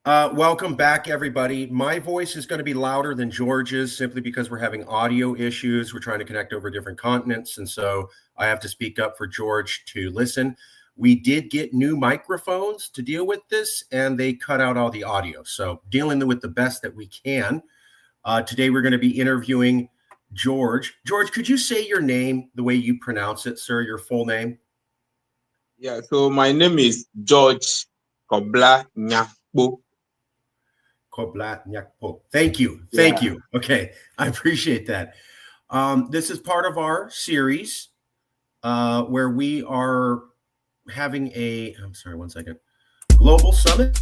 Welcome back, everybody. My voice is going to be louder than George's simply because we're having audio issues. We're trying to connect over different continents, and so I have to speak up for George to listen. We did get new microphones to deal with this, and they cut out all the audio. So dealing with the best that we can. Today, we're going to be interviewing George. George, could you say your name the way you pronounce it, sir, your full name? Yeah, so my name is George Korbla Nyakpo. Korbla, Nyakpo. Thank you. Thank you. Okay, I appreciate that. This is part of our series where we are having I'm sorry, one second, global summit.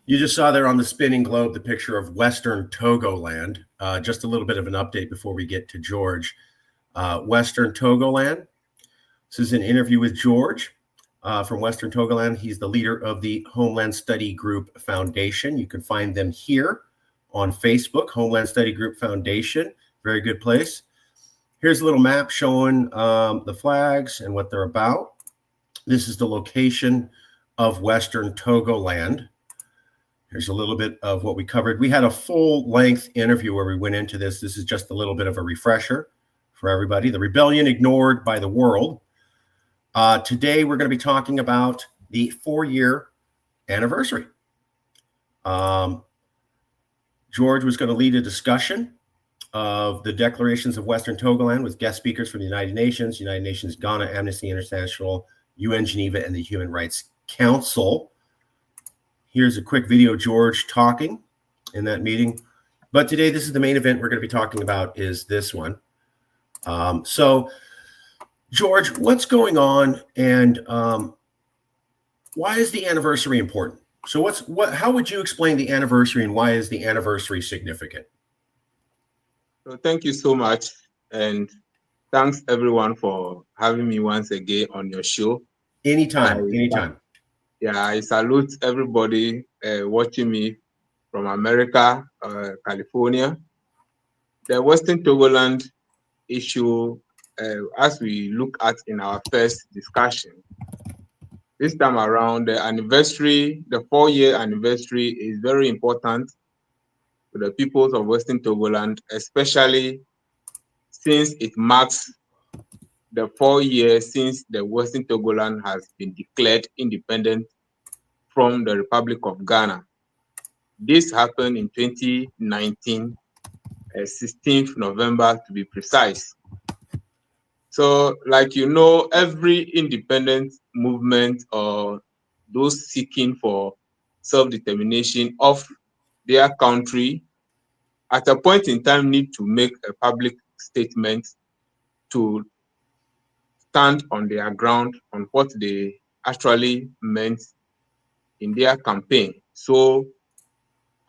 You just saw there on the spinning globe the picture of Western Togoland. Just a little bit of an update before we get to George. Western Togoland. This is an interview with George from Western Togoland. He's the leader of the Homeland Study Group Foundation. You can find them here on Facebook, Homeland Study Group Foundation. Very good place. Here's a little map showing the flags and what they're about. This is the location of Western Togoland. Here's a little bit of what we covered. We had a full-length interview where we went into this. This is just a little bit of a refresher for everybody. The rebellion ignored by the world. Today, we're going to be talking about the 4-year anniversary. George was going to lead a discussion of the declarations of Western Togoland with guest speakers from the United Nations, Ghana, Amnesty International, UN Geneva, and the Human Rights Council. Here's a quick video of George talking in that meeting. But today, this is the main event we're going to be talking about is this one. So, George, what's going on and why is the anniversary important? So how would you explain the anniversary and why is the anniversary significant? So thank you so much. And thanks everyone for having me once again on your show. Anytime. Yeah, I salute everybody watching me from America, California. The Western Togoland issue, as we look at in our first discussion, this time around, the 4-year anniversary is very important to the peoples of Western Togoland, especially since it marks the 4 years since the Western Togoland has been declared independent from the Republic of Ghana. This happened in 2019, 16th November to be precise. So, like you know, every independent movement or those seeking for self-determination of their country at a point in time need to make a public statement to stand on their ground on what they actually meant in their campaign. So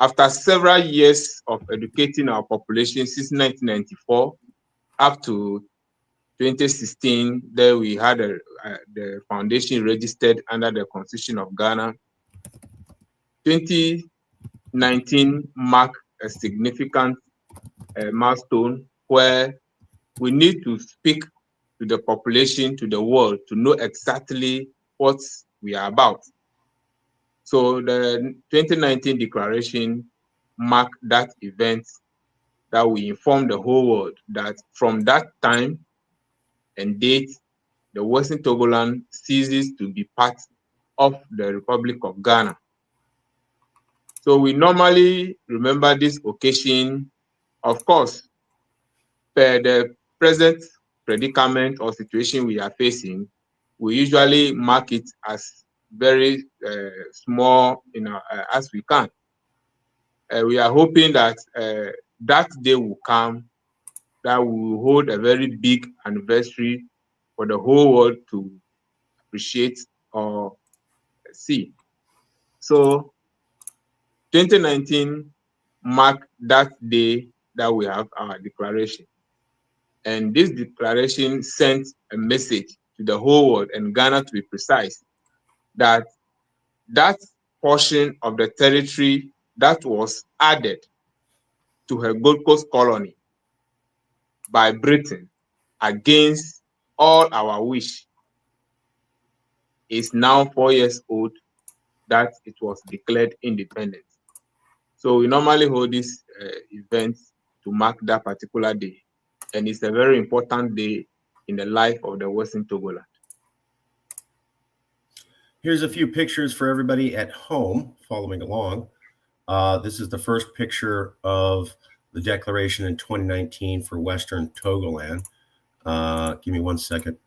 after several years of educating our population since 1994 up to 2016, there we had the foundation registered under the Constitution of Ghana. 2019 marked a significant milestone where we need to speak to the population, to the world, to know exactly what we are about. So the 2019 declaration marked that event that we informed the whole world that from that time and date, the Western Togoland ceases to be part of the Republic of Ghana. So we normally remember this occasion, of course, per the present predicament or situation we are facing, we usually mark it as very small, as we can. We are hoping that that day will come, that we will hold a very big anniversary for the whole world to appreciate or see. So 2019 marked that day that we have our declaration. And this declaration sent a message to the whole world, and Ghana to be precise, that that portion of the territory that was added to her Gold Coast colony by Britain against all our wish is now 4 years old that it was declared independent. So we normally hold this event to mark that particular day, and it's a very important day in the life of the Western Togoland. Here's a few pictures for everybody at home following along. This is the first picture of the declaration in 2019 for Western Togoland. Give me 1 second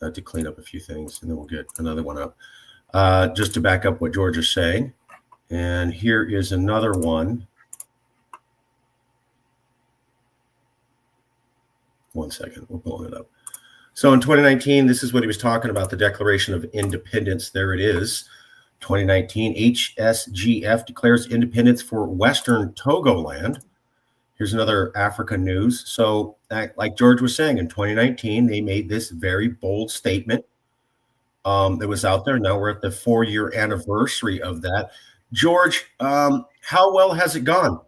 to clean up a few things, and then we'll get another one up. Just to back up what George is saying. And here is another one. 1 second, we're pulling it up. So in 2019, this is what he was talking about, the Declaration of Independence. There it is. 2019, HSGF declares independence for Western Togoland. Here's another Africa news. So like George was saying, in 2019, they made this very bold statement that was out there. Now we're at the 4-year anniversary of that. George, how well has it gone?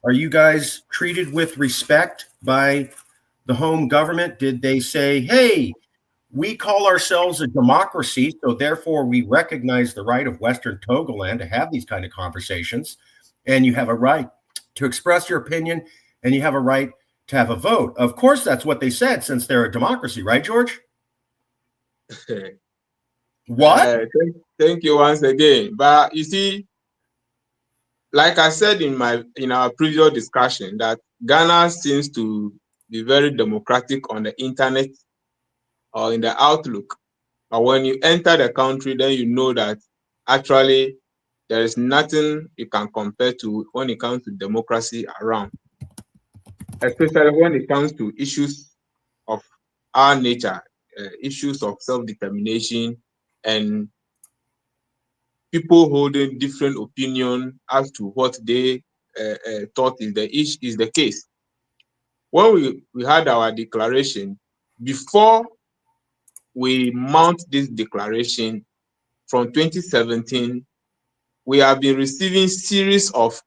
Are you guys treated with respect by the home government? Did they say, hey, we call ourselves a democracy, so therefore we recognize the right of Western Togoland to have these kind of conversations, and you have a right to express your opinion, and you have a right to have a vote? Of course, that's what they said, since they're a democracy, right, George? What? Thank you once again. But you see, like I said in our previous discussion, that Ghana seems to be very democratic on the internet or in the outlook. But when you enter the country, then you know that actually there is nothing you can compare to when it comes to democracy around, especially when it comes to issues of our nature, issues of self-determination, and people holding different opinion as to what they thought is the case. When we had our declaration, before we mount this declaration from 2017, we have been receiving series of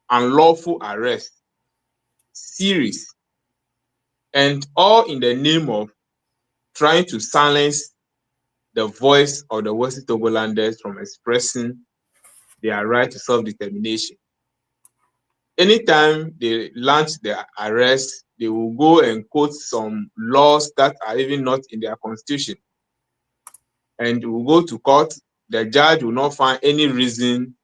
unlawful arrests, and all in the name of trying to silence the voice of the Western Togolanders from expressing their right to self-determination. Anytime they launch their arrest, they will go and quote some laws that are even not in their constitution. And will go to court, the judge will not find any reason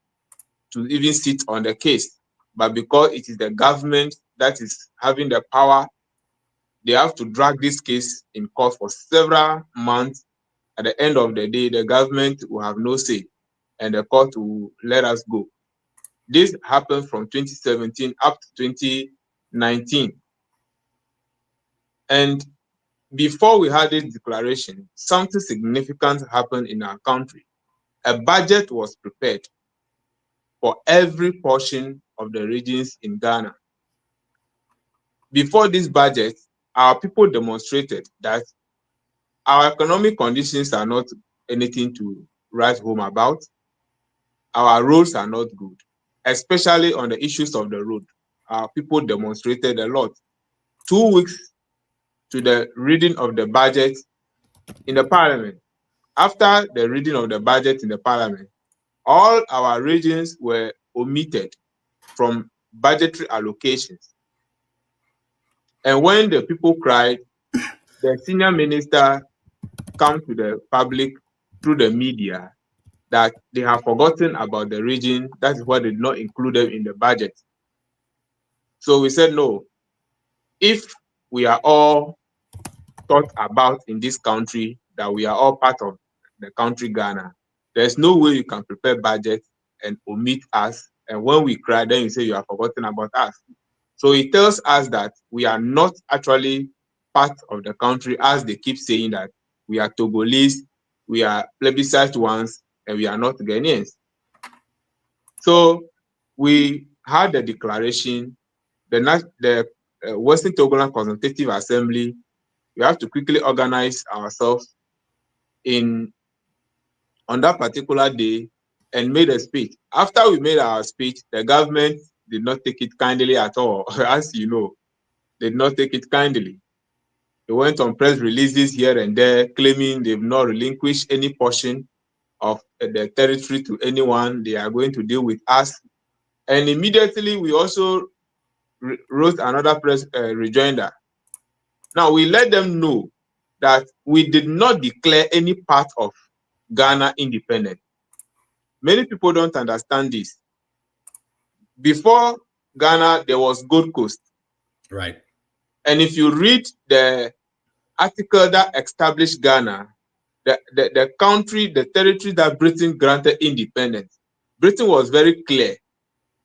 to even sit on the case. But because it is the government that is having the power, they have to drag this case in court for several months. At the end of the day, the government will have no say, and the court will let us go. This happened from 2017 up to 2019. And before we had this declaration, something significant happened in our country. A budget was prepared for every portion of the regions in Ghana. Before this budget, our people demonstrated that our economic conditions are not anything to write home about. Our roads are not good, especially on the issues of the road. Our people demonstrated a lot. 2 weeks to the reading of the budget in the parliament. After the reading of the budget in the parliament, all our regions were omitted from budgetary allocations. And when the people cried, the senior minister came to the public through the media that they have forgotten about the region. That is why they did not include them in the budget. So we said, no, if we are all thought about in this country, that we are all part of the country Ghana, there's no way you can prepare budget and omit us. And when we cry, then you say you have forgotten about us. So it tells us that we are not actually part of the country, as they keep saying that we are Togolese, we are plebiscite ones, and we are not Ghanaians. So we had the declaration, the Western Togoland Consultative Assembly. We have to quickly organize ourselves on that particular day and made a speech. After we made our speech, the government did not take it kindly at all. As you know, they did not take it kindly. They went on press releases here and there claiming they've not relinquished any portion of the territory to anyone. They are going to deal with us. And immediately we also wrote another press rejoinder. Now we let them know that we did not declare any part of Ghana independent. Many people don't understand this. Before Ghana, there was Gold Coast. Right. And if you read the article that established Ghana, the country, the territory that Britain granted independence, Britain was very clear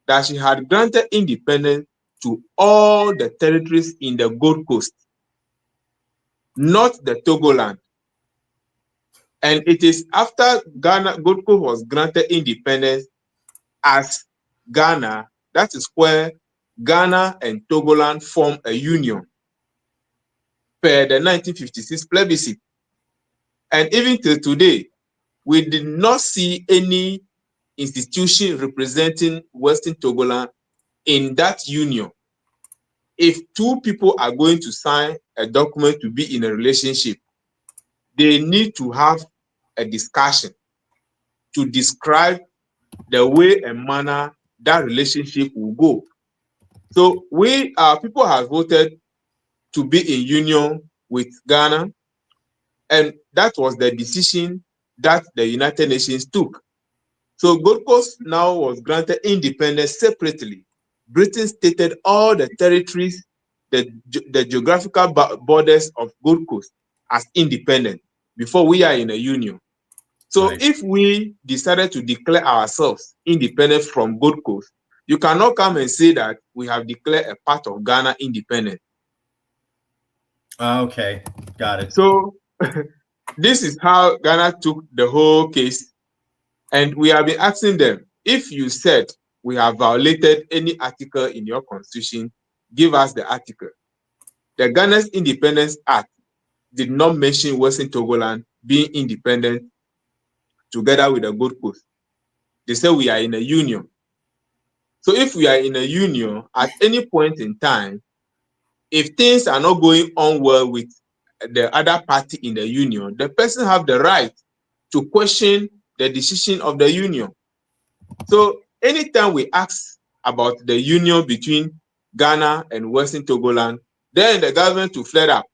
that she had granted independence to all the territories in the Gold Coast, not the Togoland. And it is after Ghana, Gold Coast was granted independence as Ghana, that is where Ghana and Togoland form a union per the 1956 plebiscite. And even till today, we did not see any institution representing Western Togoland in that union. If two people are going to sign a document to be in a relationship, they need to have a discussion to describe the way and manner that relationship will go. So people have voted to be in union with Ghana, and that was the decision that the United Nations took. So Gold Coast now was granted independence separately. Britain stated all the territories, the geographical borders of Gold Coast as independent before we are in a union. So Right. if we decided to declare ourselves independent from Gold Coast, you cannot come and say that we have declared a part of Ghana independent. Okay, got it. So this is how Ghana took the whole case. And we have been asking them, if you said we have violated any article in your constitution, give us the article. The Ghana's Independence Act did not mention Western Togoland being independent together with the Gold Coast. They said we are in a union. So if we are in a union, at any point in time, if things are not going on well with the other party in the union, the person have the right to question the decision of the union. So anytime we ask about the union between Ghana and Western Togoland, then the government will flare up.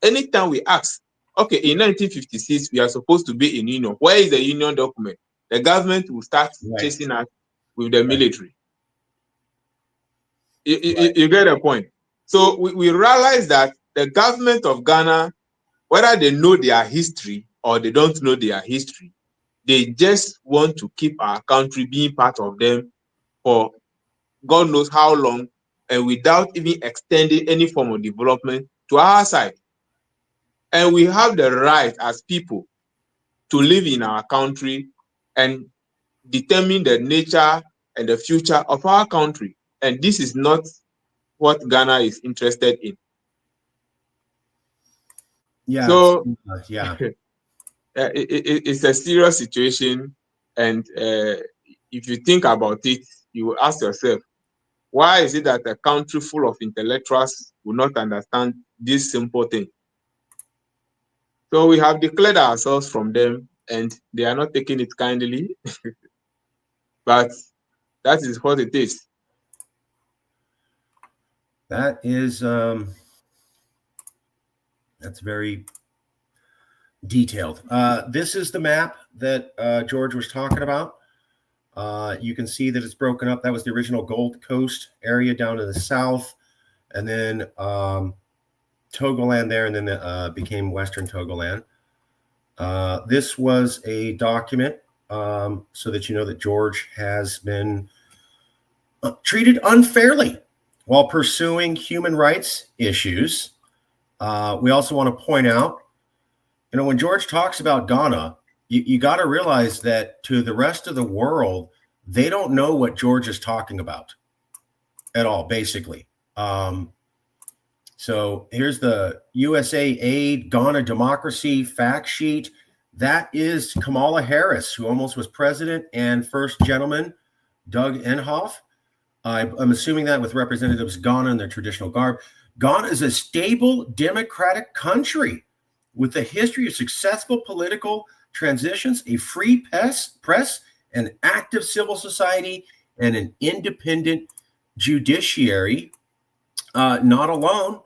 Anytime we ask, okay, in 1956, we are supposed to be in union. Where is the union document? The government will start chasing us with the military. You get the point? So we realize that the government of Ghana, whether they know their history or they don't know their history, they just want to keep our country being part of them for God knows how long, and without even extending any form of development to our side. And we have the right as people to live in our country and determine the nature and the future of our country. And this is not what Ghana is interested in. Yeah. So yeah. it's a serious situation. And if you think about it, you will ask yourself, why is it that a country full of intellectuals will not understand this simple thing? So we have declared ourselves from them, and they are not taking it kindly. But that is what it is. That is that's very detailed. This is the map that George was talking about. You can see that it's broken up. That was the original Gold Coast area down to the south, and then Togoland there, and then became Western Togoland. This was a document so that you know that George has been treated unfairly while pursuing human rights issues. We also want to point out, you know, when George talks about Ghana, you got to realize that to the rest of the world, they don't know what George is talking about at all, basically. So here's the USA Aid Ghana Democracy fact sheet. That is Kamala Harris, who almost was president, and First Gentleman Doug Emhoff. I'm assuming that with Representatives Ghana in their traditional garb. Ghana is a stable democratic country with a history of successful political transitions, a free press, an active civil society, and an independent judiciary. Not alone.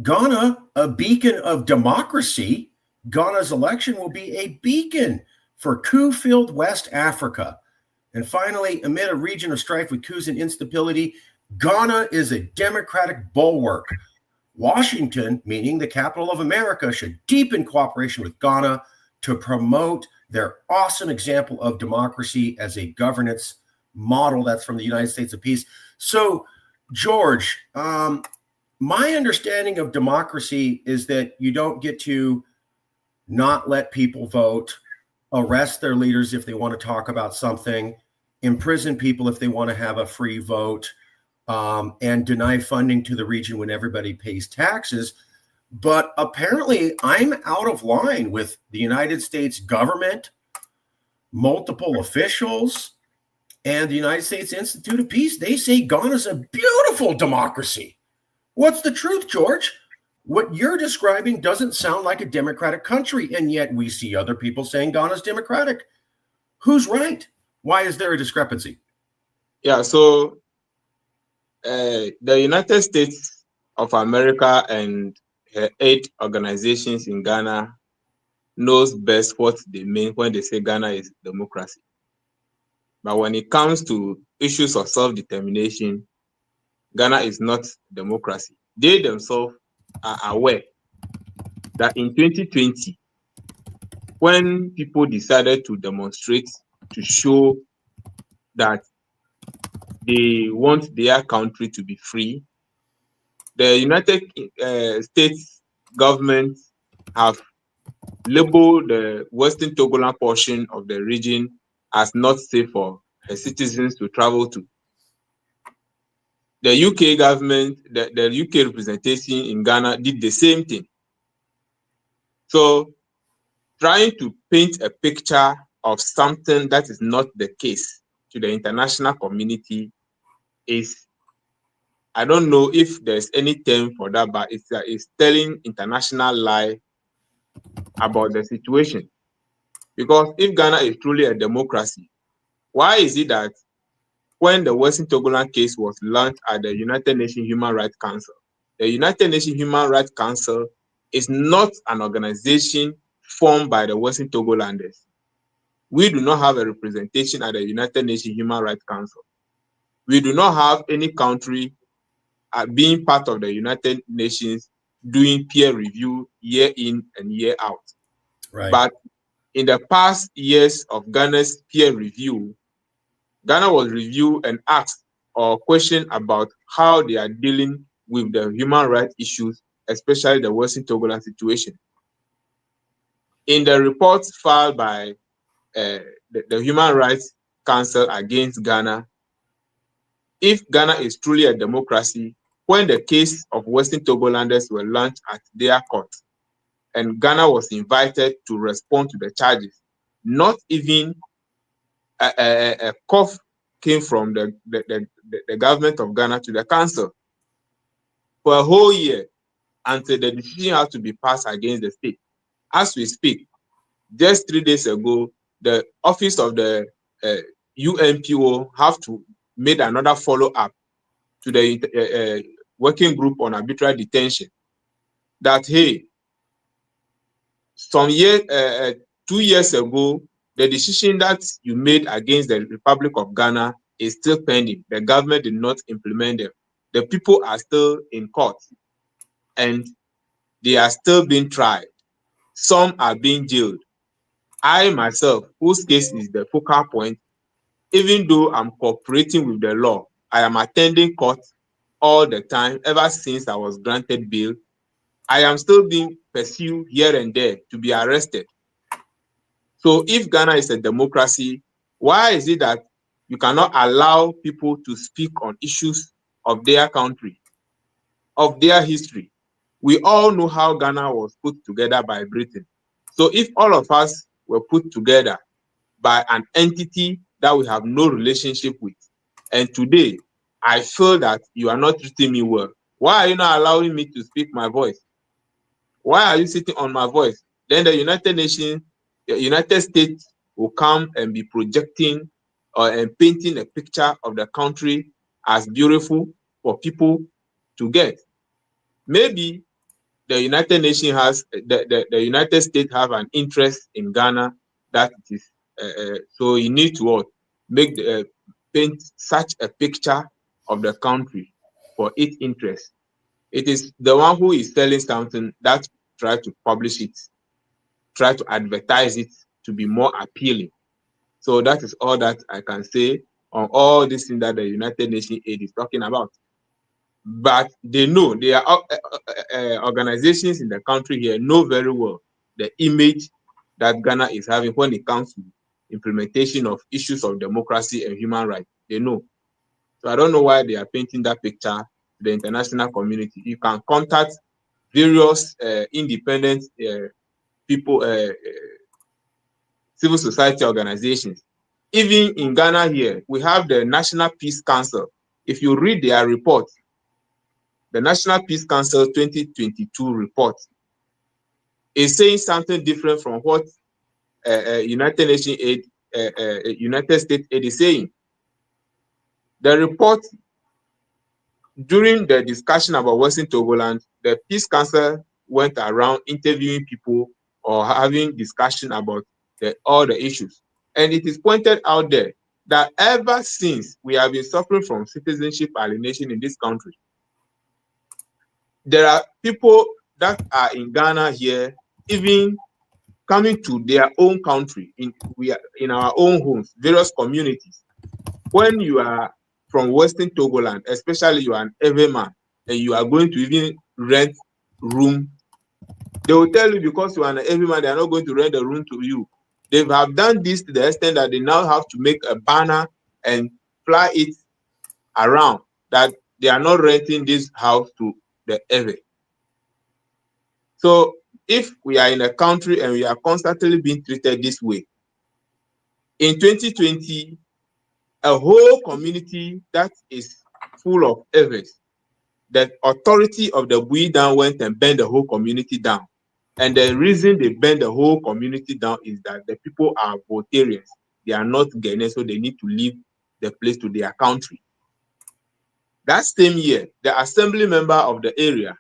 Ghana, a beacon of democracy. Ghana's election will be a beacon for coup-filled West Africa. And finally, amid a region of strife with coups and instability, Ghana is a democratic bulwark. Washington, meaning the capital of America, should deepen cooperation with Ghana to promote their awesome example of democracy as a governance model. That's from the United States of Peace. So, George, my understanding of democracy is that you don't get to not let people vote, arrest their leaders if they want to talk about something, imprison people if they want to have a free vote, and deny funding to the region when everybody pays taxes. But apparently I'm out of line with the United States government, multiple officials, and the United States Institute of Peace. They say Ghana's a beautiful democracy. What's the truth, George? What you're describing doesn't sound like a democratic country, and yet we see other people saying Ghana's democratic. Who's right? Why is there a discrepancy? Yeah, so the United States of America and her aid organizations in Ghana knows best what they mean when they say Ghana is democracy. But when it comes to issues of self-determination, Ghana is not democracy. They themselves are aware that in 2020, when people decided to demonstrate to show that they want their country to be free, the United States government have labeled the Western Togoland portion of the region as not safe for her citizens to travel to. The UK government, the UK representation in Ghana did the same thing. So trying to paint a picture of something that is not the case to the international community is, I don't know if there's any term for that, but it's telling international lie about the situation. Because if Ghana is truly a democracy, why is it that when the Western Togoland case was launched at the United Nations Human Rights Council, the United Nations Human Rights Council is not an organization formed by the Western Togolanders. We do not have a representation at the United Nations Human Rights Council. We do not have any country being part of the United Nations doing peer review year in and year out. Right. But in the past years of Ghana's peer review, Ghana was reviewed and asked or questioned about how they are dealing with the human rights issues, especially the Western Togoland situation. In the reports filed by the Human Rights Council against Ghana, if Ghana is truly a democracy, when the case of Western Togolanders were launched at their court, and Ghana was invited to respond to the charges, not even a cough came from the government of Ghana to the council for a whole year until the decision had to be passed against the state. As we speak, just 3 days ago, the office of the UNPO have to make another follow-up to the working group on arbitrary detention that, hey, 2 years ago, the decision that you made against the Republic of Ghana is still pending. The government did not implement them. The people are still in court and they are still being tried. Some are being jailed. I myself, whose case is the focal point, even though I'm cooperating with the law, I am attending court all the time ever since I was granted bail. I am still being pursued here and there to be arrested. So if Ghana is a democracy, why is it that you cannot allow people to speak on issues of their country, of their history? We all know how Ghana was put together by Britain. So if all of us were put together by an entity that we have no relationship with, and today I feel that you are not treating me well, why are you not allowing me to speak my voice? Why are you sitting on my voice? Then the United States will come and be projecting and painting a picture of the country as beautiful for people to get. Maybe the United Nations has the United States have an interest in Ghana that it is so you need to what make paint such a picture of the country for its interest. It is the one who is selling something that try to publish it, try to advertise it to be more appealing. So that is all that I can say on all this thing that the United Nations aid is talking about. But they know, there are organizations in the country here know very well the image that Ghana is having when it comes to implementation of issues of democracy and human rights. They know. So I don't know why they are painting that picture to the international community. You can contact various independent people, civil society organizations. Even in Ghana here, we have the National Peace Council. If you read their report, the National Peace Council 2022 report is saying something different from what United Nations aid, United States aid is saying. The report, during the discussion about Western Togoland, the Peace Council went around interviewing people or having discussion about all the issues. And it is pointed out there that ever since we have been suffering from citizenship alienation in this country, there are people that are in Ghana here, even coming to their own country, we are in our own homes, various communities. When you are from Western Togoland, especially you are an Ewe man, and you are going to even rent room, they will tell you because you are an Ewe man, they are not going to rent a room to you. They have done this to the extent that they now have to make a banner and fly it around that they are not renting this house to the Ewe. So if we are in a country and we are constantly being treated this way, in 2020, a whole community that is full of Ewes, the authority of the Bui down went and burned the whole community down. And the reason they burned the whole community down is that the people are Voltarians. They are not Ghanaians, so they need to leave the place to their country. That same year, the assembly member of the area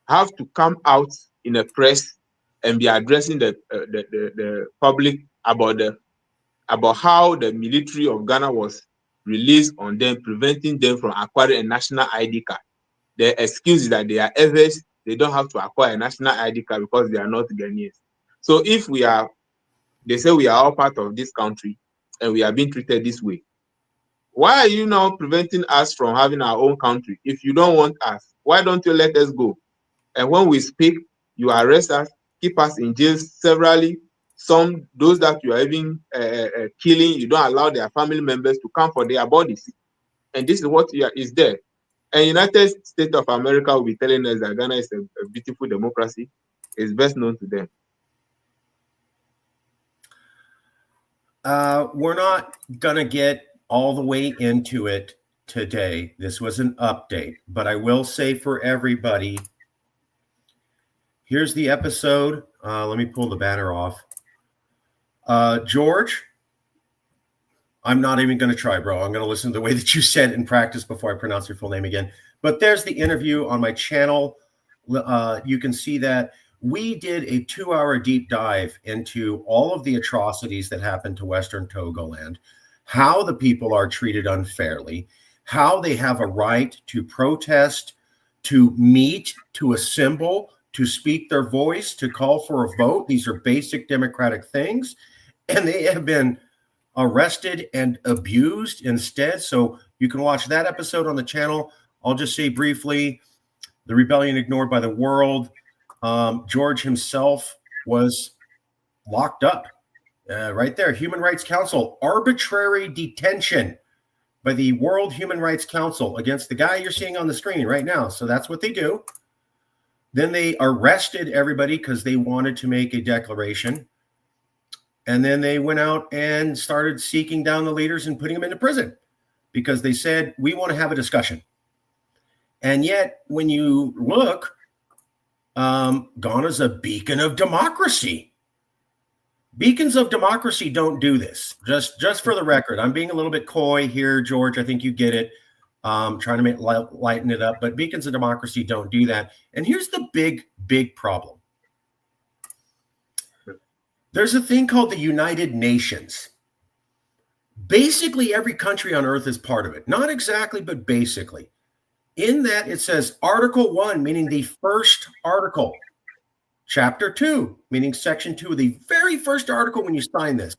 have to come out in a press and be addressing the public about how the military of Ghana was released on them, preventing them from acquiring a national ID card. The excuse is that they are Ewes, they don't have to acquire a national ID card because they are not Ghanaians. So if they say we are all part of this country and we are being treated this way, why are you now preventing us from having our own country? If you don't want us, why don't you let us go? And when we speak, you arrest us, keep us in jail severally. Those that you are even killing, you don't allow their family members to come for their bodies. And this is what is there. And United States of America will be telling us that Ghana is a beautiful democracy. It's best known to them. We're not going to get all the way into it today. This was an update, but I will say for everybody, here's the episode. Let me pull the banner off. George, I'm not even going to try, bro. I'm going to listen to the way that you said it in practice before I pronounce your full name again. But there's the interview on my channel. You can see that we did a 2-hour deep dive into all of the atrocities that happened to Western Togoland, how the people are treated unfairly, how they have a right to protest, to meet, to assemble, to speak their voice, to call for a vote. These are basic democratic things, and they have been arrested and abused instead. So you can watch that episode on the channel. I'll just say briefly, the rebellion ignored by the world. George himself was locked up right there. Human Rights Council, arbitrary detention by the World Human Rights Council against the guy you're seeing on the screen right now. So that's what they do. Then they arrested everybody because they wanted to make a declaration. And then they went out and started seeking down the leaders and putting them into prison because they said, we want to have a discussion. And yet, when you look, Ghana's a beacon of democracy. Beacons of democracy don't do this. Just for the record, I'm being a little bit coy here, George. I think you get it. Trying to lighten it up. But beacons of democracy don't do that. And here's the big problem. There's a thing called the United Nations. Basically, every country on earth is part of it. Not exactly, but basically. In that, it says Article 1, meaning the first article. Chapter 2, meaning Section 2, the very first article when you sign this.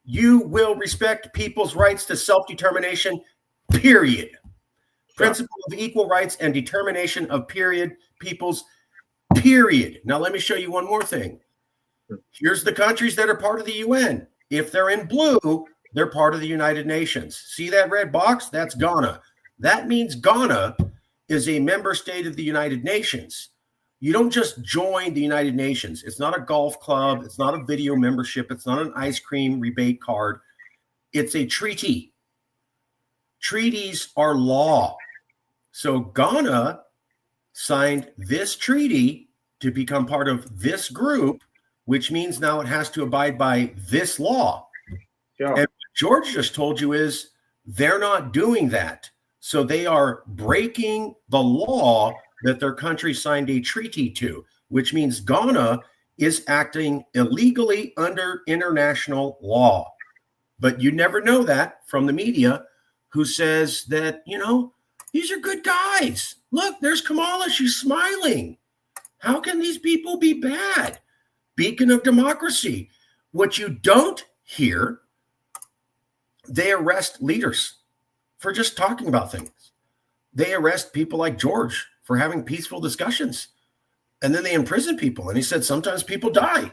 You will respect people's rights to self-determination, period. Principle of equal rights and determination of peoples, period. Now, let me show you one more thing. Here's the countries that are part of the UN. If they're in blue, they're part of the United Nations. See that red box? That's Ghana. That means Ghana is a member state of the United Nations. You don't just join the United Nations. It's not a golf club. It's not a video membership. It's not an ice cream rebate card. It's a treaty. Treaties are law. So Ghana signed this treaty to become part of this group, which means now it has to abide by this law. Sure. And what George just told you is they're not doing that. So they are breaking the law that their country signed a treaty to, which means Ghana is acting illegally under international law. But you never know that from the media, who says that, you know, these are good guys. Look, there's Kamala. She's smiling. How can these people be bad? Beacon of democracy. What you don't hear, they arrest leaders for just talking about things. They arrest people like George for having peaceful discussions. And then they imprison people. And he said sometimes people die.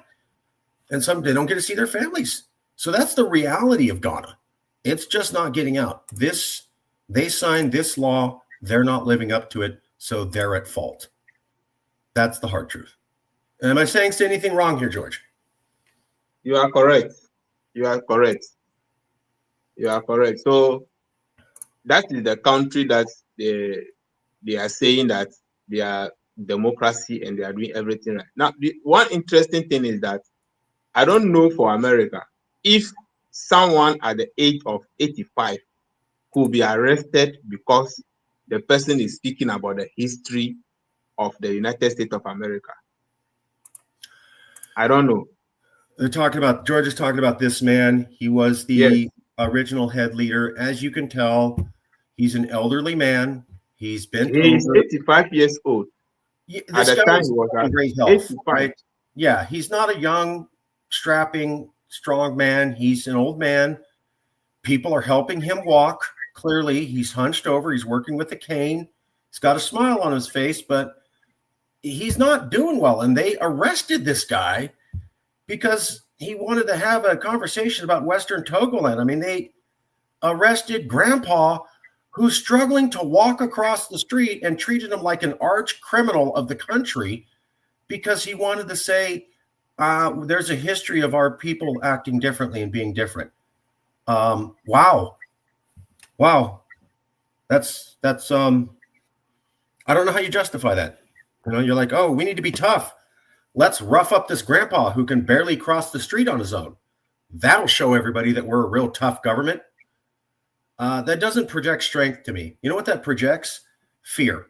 And some they don't get to see their families. So that's the reality of Ghana. It's just not getting out. They signed this law. They're not living up to it. So they're at fault. That's the hard truth. Am I saying anything wrong here, George? You are correct. You are correct. You are correct. So that is the country that they are saying that they are democracy and they are doing everything right. Now, the one interesting thing is that I don't know for America if someone at the age of 85 could be arrested because the person is speaking about the history of the United States of America. I don't know. George is talking about this man. He was the original head leader. As you can tell, he's an elderly man. He's 85 years old. At the time, he was in great health, right? Yeah, he's not a young, strapping, strong man. He's an old man. People are helping him walk. Clearly, he's hunched over. He's working with a cane. He's got a smile on his face, but he's not doing well. And they arrested this guy because he wanted to have a conversation about Western Togoland. I mean, they arrested Grandpa, who's struggling to walk across the street, and treated him like an arch criminal of the country because he wanted to say there's a history of our people acting differently and being different. Wow. That's I don't know how you justify that. You know, you're like, oh, we need to be tough. Let's rough up this grandpa who can barely cross the street on his own. That'll show everybody that we're a real tough government. That doesn't project strength to me. You know what that projects? Fear.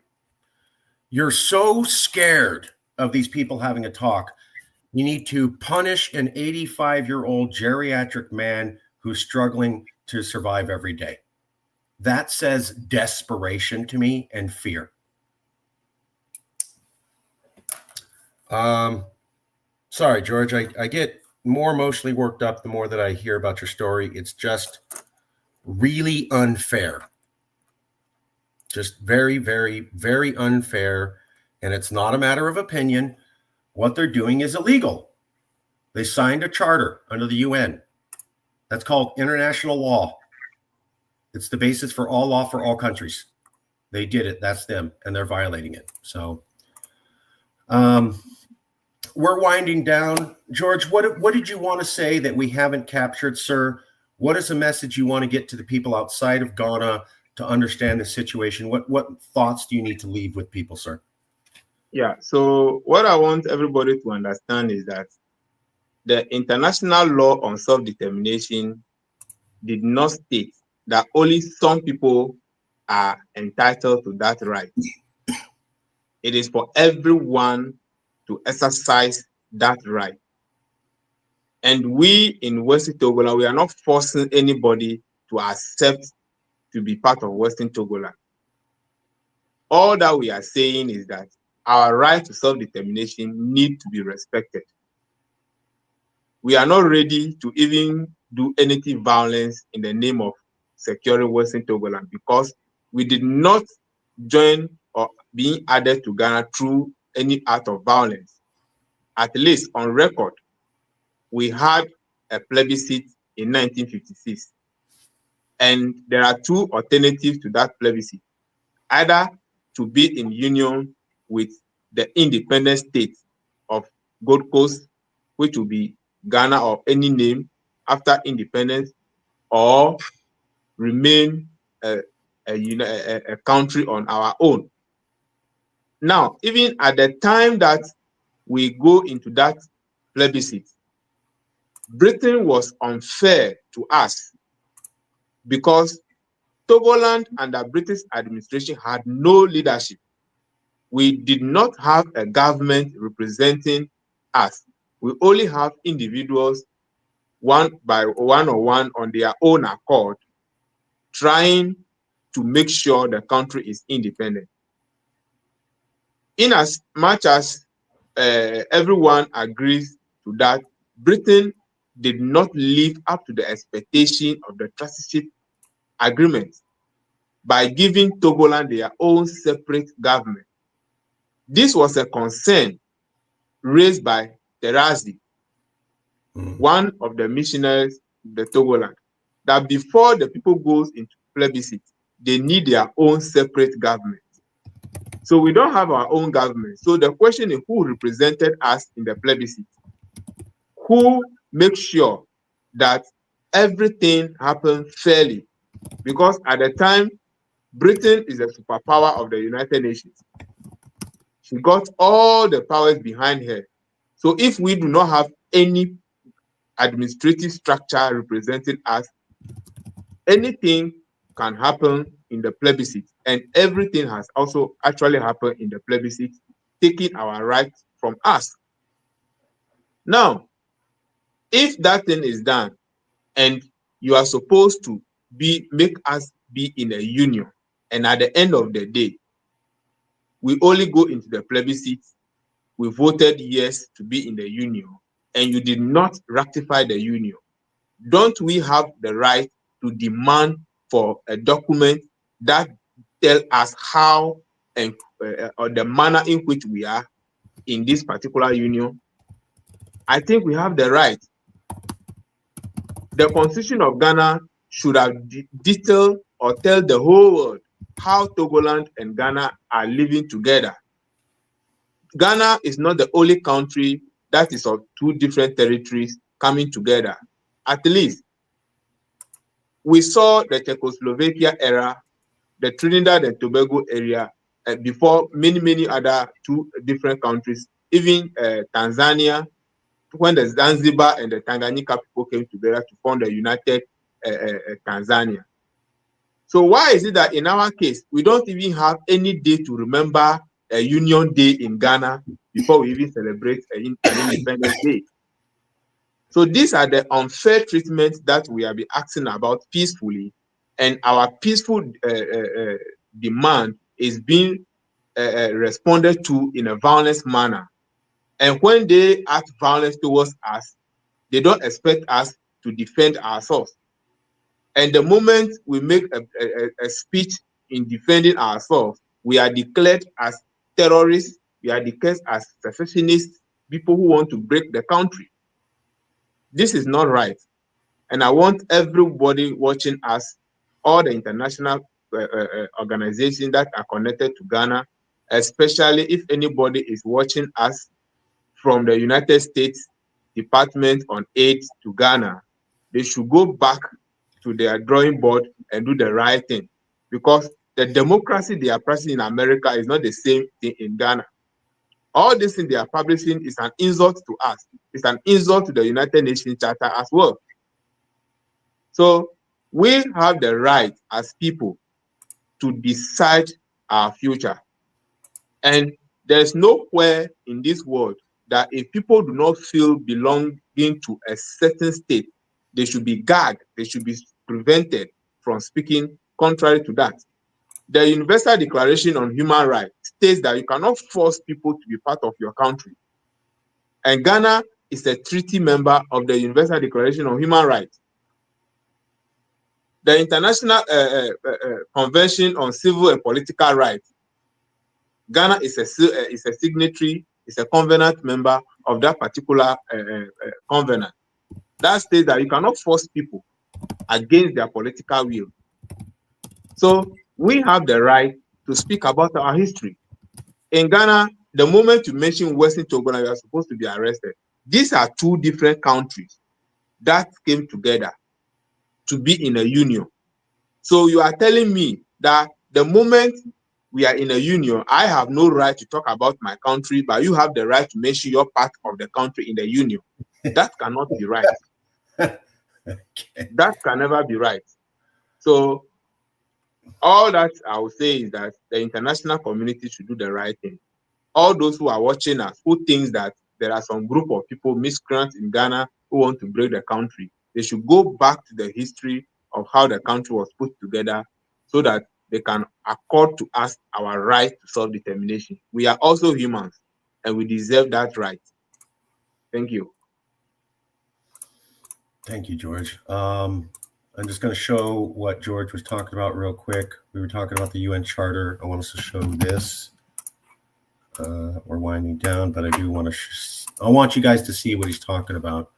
You're so scared of these people having a talk. You need to punish an 85-year-old geriatric man who's struggling to survive every day. That says desperation to me and fear. Sorry, George, I get more emotionally worked up the more that I hear about your story. It's just really unfair. Just very, very, very unfair. And it's not a matter of opinion. What they're doing is illegal. They signed a charter under the UN. That's called international law. It's the basis for all law for all countries. They did it. That's them. And they're violating it. So We're winding down. George, what did you want to say that we haven't captured, sir? What is a message you want to get to the people outside of Ghana to understand the situation? What thoughts do you need to leave with people, sir? Yeah, so what I want everybody to understand is that the international law on self-determination did not state that only some people are entitled to that right. It is for everyone to exercise that right. And we in Western Togoland, we are not forcing anybody to accept to be part of Western Togoland. All that we are saying is that our right to self-determination need to be respected. We are not ready to even do anything violence in the name of securing Western Togoland because we did not join or being added to Ghana through any act of violence. At least on record, we had a plebiscite in 1956. And there are two alternatives to that plebiscite. Either to be in union with the independent state of Gold Coast, which will be Ghana or any name after independence, or remain a country on our own. Now, even at the time that we go into that plebiscite, Britain was unfair to us because Togoland under British administration had no leadership. We did not have a government representing us. We only have individuals, one on their own accord, trying to make sure the country is independent. In as much as everyone agrees to that, Britain did not live up to the expectation of the trusteeship agreement by giving Togoland their own separate government. This was a concern raised by Terazi, one of the missionaries of the Togoland, that before the people goes into plebiscite, they need their own separate government. So we don't have our own government. So the question is who represented us in the plebiscite? Who makes sure that everything happened fairly? Because at the time, Britain is a superpower of the United Nations. She got all the powers behind her. So if we do not have any administrative structure representing us, anything can happen in the plebiscite. And everything has also actually happened in the plebiscite, taking our rights from us. Now, if that thing is done and you are supposed to make us be in a union, and at the end of the day, we only go into the plebiscite, we voted yes to be in the union, and you did not ratify the union, don't we have the right to demand for a document that tells us how and or the manner in which we are in this particular union? I think we have the right. The Constitution of Ghana should have detailed or tell the whole world how Togoland and Ghana are living together. Ghana is not the only country that is of two different territories coming together. At least we saw the Czechoslovakia era, the Trinidad and Tobago area, before many other two different countries, even Tanzania, when the Zanzibar and the Tanganyika people came together to form the United Tanzania. So why is it that in our case, we don't even have any day to remember a Union Day in Ghana before we even celebrate an Independence Day? So these are the unfair treatments that we have been asking about peacefully, and our peaceful demand is being responded to in a violent manner. And when they act violence towards us, they don't expect us to defend ourselves. And the moment we make a speech in defending ourselves, we are declared as terrorists, we are declared as secessionists, people who want to break the country. This is not right. And I want everybody watching us, all the international organizations that are connected to Ghana, especially if anybody is watching us from the United States Department on Aid to Ghana, they should go back to their drawing board and do the right thing, because the democracy they are practicing in America is not the same thing in Ghana. All this thing they are publishing is an insult to us. It's an insult to the United Nations Charter as well. So we have the right as people to decide our future. And there's nowhere in this world that if people do not feel belonging to a certain state, they should be gagged, they should be prevented from speaking contrary to that. The Universal Declaration on Human Rights states that you cannot force people to be part of your country. And Ghana is a treaty member of the Universal Declaration on Human Rights. The International Convention on Civil and Political Rights, Ghana is a signatory, is a covenant member of that particular covenant. That states that you cannot force people against their political will. So we have the right to speak about our history. In Ghana, the moment you mention Western Togoland, you are supposed to be arrested. These are two different countries that came together to be in a union. So you are telling me that the moment we are in a union, I have no right to talk about my country, but you have the right to mention your part of the country in the union. That cannot be right. Okay. That can never be right. So all that I would say is that the international community should do the right thing. All those who are watching us, who thinks that there are some group of people, miscreants in Ghana, who want to break the country, they should go back to the history of how the country was put together so that they can accord to us our right to self-determination. We are also humans and we deserve that right. Thank you. Thank you, George. I'm just going to show what George was talking about real quick. We were talking about the UN Charter. I want us to show this. We're winding down, but I do want to. I want you guys to see what he's talking about.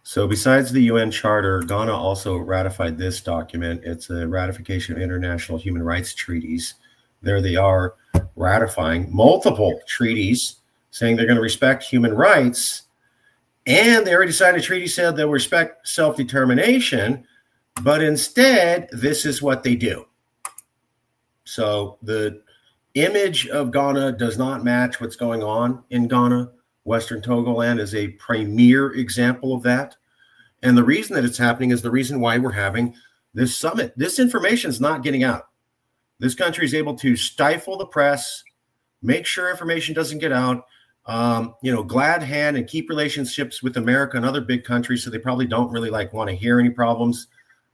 So besides the UN Charter, Ghana also ratified this document. It's a ratification of international human rights treaties. There they are, ratifying multiple treaties, saying they're going to respect human rights. And they already signed a treaty said they'll respect self-determination, but instead, this is what they do. So the image of Ghana does not match what's going on in Ghana. Western Togoland is a premier example of that. And the reason that it's happening is the reason why we're having this summit. This information is not getting out. This country is able to stifle the press, make sure information doesn't get out, glad hand and keep relationships with America and other big countries. So they probably don't really want to hear any problems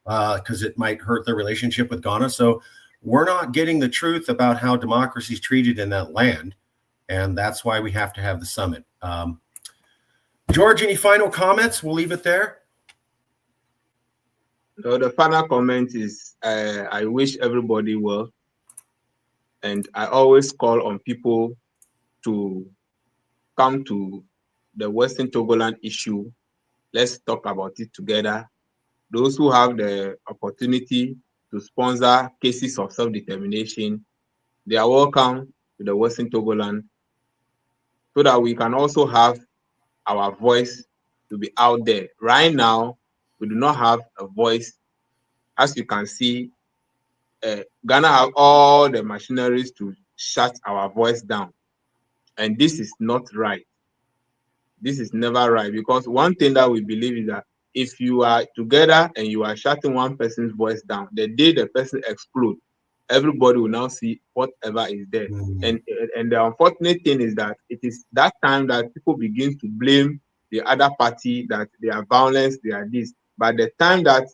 because it might hurt their relationship with Ghana. So we're not getting the truth about how democracy is treated in that land. And that's why we have to have the summit. George, any final comments? We'll leave it there. So the final comment is I wish everybody well. And I always call on people to come to the Western Togoland issue. Let's talk about it together. Those who have the opportunity to sponsor cases of self-determination, they are welcome to the Western Togoland so that we can also have our voice to be out there. Right now, we do not have a voice. As you can see, Ghana have all the machineries to shut our voice down. And this is not right. This is never right, because one thing that we believe is that if you are together and you are shutting one person's voice down, the day the person explodes, everybody will now see whatever is there. And the unfortunate thing is that it is that time that people begin to blame the other party, that they are violence, they are this. But the time that,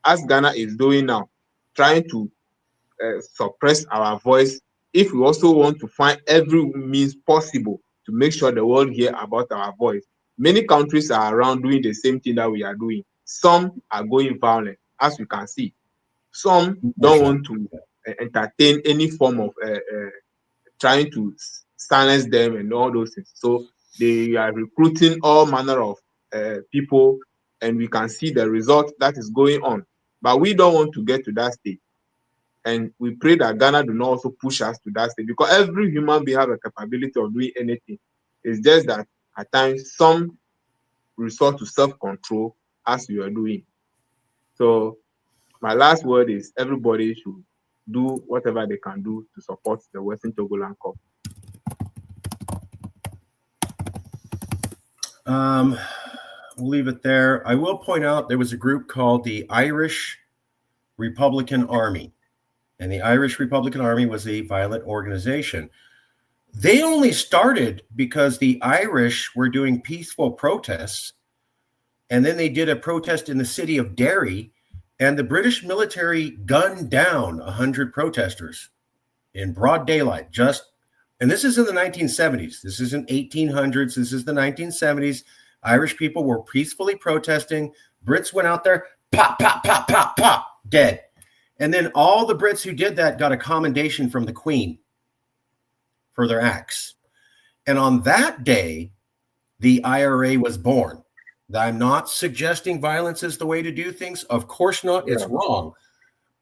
as Ghana is doing now, trying to suppress our voice, if we also want to find every means possible to make sure the world hear about our voice. Many countries are around doing the same thing that we are doing. Some are going violent, as you can see. Some don't want to entertain any form of trying to silence them and all those things. So they are recruiting all manner of people, and we can see the result that is going on. But we don't want to get to that stage. And we pray that Ghana do not also push us to that stage, because every human being has a capability of doing anything. It's just that at times some resort to self-control as you are doing. So my last word is everybody should do whatever they can do to support the Western Togoland Cup. We'll leave it there. I will point out there was a group called the Irish Republican Army, and the Irish Republican Army was a violent organization. They only started because the Irish were doing peaceful protests, and then they did a protest in the city of Derry, and the British military gunned down 100 protesters in broad daylight. And this is in the 1970s. This isn't 1800s. This is the 1970s. Irish people were peacefully protesting. Brits went out there, pop, pop, pop, pop, pop, dead. And then all the Brits who did that got a commendation from the Queen for their acts. And on that day, the IRA was born. I'm not suggesting violence is the way to do things. Of course not. It's wrong.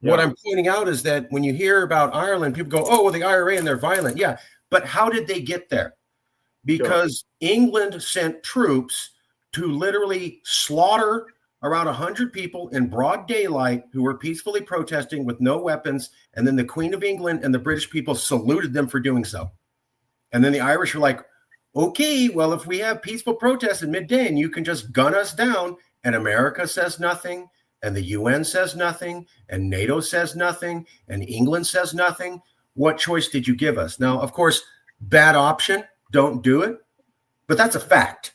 What I'm pointing out is that when you hear about Ireland, people go, oh, well, the IRA and they're violent. Yeah. But how did they get there? Because England sent troops to literally slaughter around 100 people in broad daylight who were peacefully protesting with no weapons. And then the Queen of England and the British people saluted them for doing so. And then the Irish were like, okay, well, if we have peaceful protests at midday and you can just gun us down, and America says nothing, and the UN says nothing, and NATO says nothing, and England says nothing, what choice did you give us? Now, of course, bad option, don't do it, but that's a fact.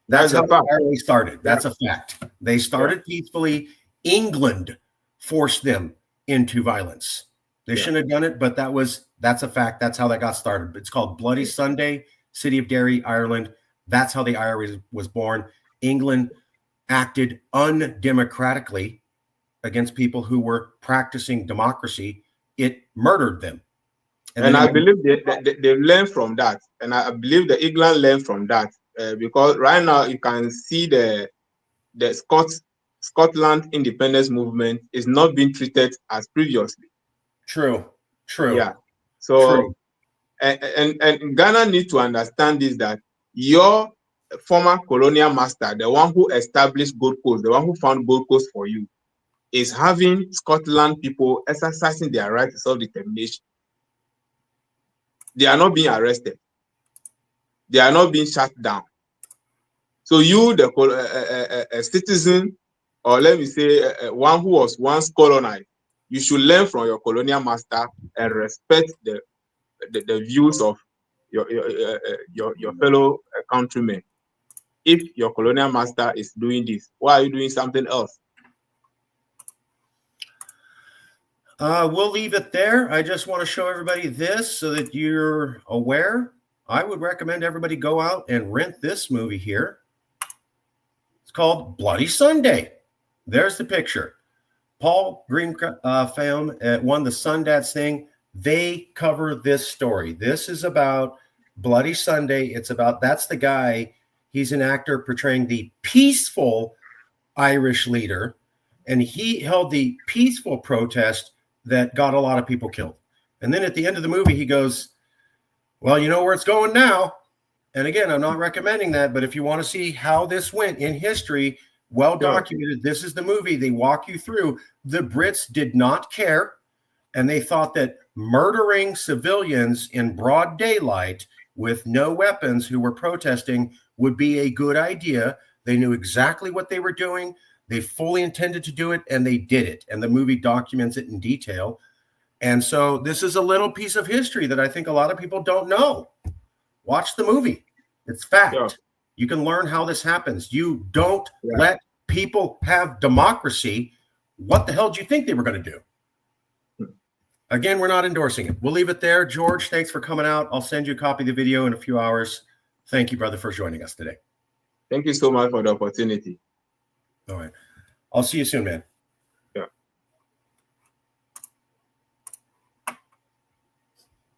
That's how the IRA started. That's a fact. They started peacefully. England forced them into violence. They shouldn't have done it, but that's a fact. That's how that got started. It's called Bloody Sunday, City of Derry, Ireland. That's how the IRA was born. England acted undemocratically against people who were practicing democracy. It murdered them. And I believe they learned from that. And I believe that England learned from that. Because right now you can see the Scotland independence movement is not being treated as previously. True. Yeah. So and Ghana needs to understand this, that your former colonial master, the one who established Gold Coast, the one who found Gold Coast for you, is having Scotland people exercising their right to self-determination. They are not being arrested. They are not being shut down. So you, a citizen, or let me say one who was once colonized, you should learn from your colonial master and respect the views of your fellow countrymen. If your colonial master is doing this, why are you doing something else? We'll leave it there. I just want to show everybody this so that you're aware. I would recommend everybody go out and rent this movie here. It's called Bloody Sunday. There's the picture. Paul Green film won the Sundance thing. They cover this story. This is about Bloody Sunday. It's about, that's the guy. He's an actor portraying the peaceful Irish leader, and he held the peaceful protest that got a lot of people killed. And then at the end of the movie, he goes, well, you know where it's going now. And again, I'm not recommending that, but if you want to see how this went in history, well documented, this is the movie. They walk you through. The Brits did not care, and they thought that murdering civilians in broad daylight with no weapons who were protesting would be a good idea. They knew exactly what they were doing. They fully intended to do it, and they did it. And the movie documents it in detail. And so this is a little piece of history that I think a lot of people don't know. Watch the movie. It's fact. Yeah. You can learn how this happens. You don't let people have democracy. What the hell do you think they were going to do? Again, we're not endorsing it. We'll leave it there. George, thanks for coming out. I'll send you a copy of the video in a few hours. Thank you, brother, for joining us today. Thank you so much for the opportunity. All right. I'll see you soon, man.